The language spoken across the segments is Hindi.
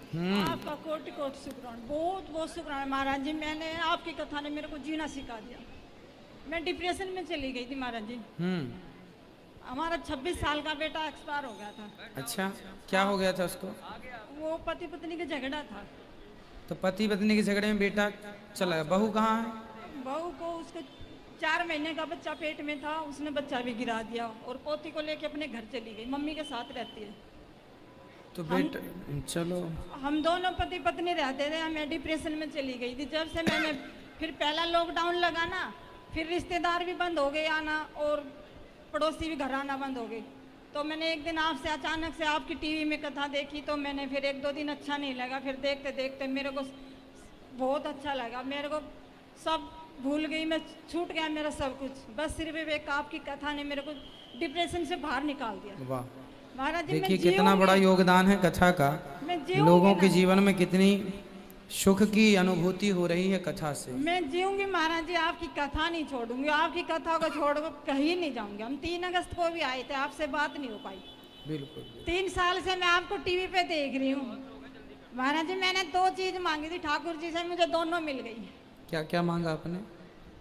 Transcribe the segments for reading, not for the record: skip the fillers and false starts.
आपका कोटि कोटि शुक्राना, बहुत बहुत शुक्राना महाराज जी। मैंने आपकी कथा ने मेरे को जीना सिखा दिया। मैं डिप्रेशन में चली गई थी महाराज जी। हमारा 26 साल का बेटा एक्सपायर हो गया था। अच्छा, क्या हो गया था उसको? वो पति पत्नी का झगड़ा था। तो पति पत्नी के झगड़े में बेटा चला गया। बहू कहाँ है? बहू को उसको 4 महीने का बच्चा पेट में था, उसने बच्चा भी गिरा दिया और पोती को लेके अपने घर चली गई। मम्मी के साथ रहती है। तो बेटा चलो, हम दोनों पति पत्नी रहते थे। मैं डिप्रेशन में चली गई थी। जब से मैंने फिर पहला लॉकडाउन लगा ना, फिर रिश्तेदार भी बंद हो गए आना और पड़ोसी भी घर आना बंद हो गए। तो मैंने एक दिन आपसे अचानक से आपकी टीवी में कथा देखी, तो मैंने फिर 1-2 दिन अच्छा नहीं लगा। फिर देखते देखते मेरे को बहुत अच्छा लगा। मेरे को सब भूल गई, मैं छूट गया मेरा सब कुछ। बस सिर्फ एक आपकी कथा ने मेरे को डिप्रेशन से बाहर निकाल दिया। वाह, महाराज जी, देखिए कितना बड़ा योगदान है कथा का। मैं लोगों के जीवन में कितनी सुख की अनुभूति हो रही है कथा से। मैं जीऊंगी महाराज जी, आपकी कथा नहीं छोड़ूंगी। आपकी कथा को छोड़कर कहीं नहीं जाऊंगी। हम 3 अगस्त को भी आए थे, आपसे बात नहीं हो पाई। बिल्कुल। 3 साल से मैं आपको टीवी पे देख रही हूँ महाराज जी। मैंने 2 चीज मांगी थी ठाकुर जी से, मुझे दोनों मिल गई। क्या क्या मांगा आपने?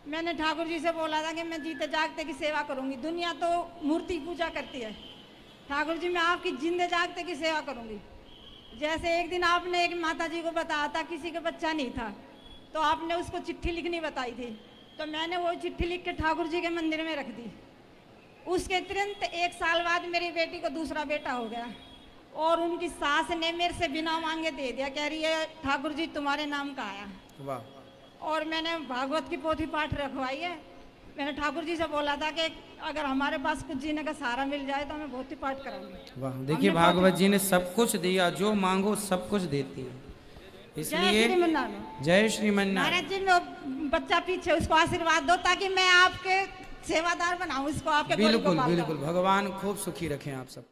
मैंने ठाकुर जी से बोला था कि मैं जीते जागते की सेवा करूंगी। दुनिया तो मूर्ति पूजा करती है, ठाकुर जी मैं आपकी जिंदे जागते की सेवा करूंगी। जैसे एक दिन आपने एक माता जी को बताया था, किसी का बच्चा नहीं था, तो आपने उसको चिट्ठी लिखनी बताई थी। तो मैंने वो चिट्ठी लिख के ठाकुर जी के मंदिर में रख दी। उसके तुरंत 1 साल बाद मेरी बेटी को दूसरा बेटा हो गया और उनकी सास ने मेरे से बिना मांगे दे दिया। कह रही है ठाकुर जी तुम्हारे नाम का आया। वाह। और मैंने भागवत की पोथी पाठ रखवाई है। मैंने ठाकुर जी से बोला था कि अगर हमारे पास कुछ जीने का सहारा मिल जाए तो हमें पोथी पाठ कराऊंगी। वाह, देखिए भागवत जी ने सब कुछ दिया, जो मांगो सब कुछ देती है। इसलिए जय श्रीमन महाराज जी, मैं बच्चा पीछे उसको आशीर्वाद दो ताकि मैं आपके सेवादार बनाऊं इसको, आपके बिल्कुल बिल्कुल। भगवान खूब सुखी रखें आप सब।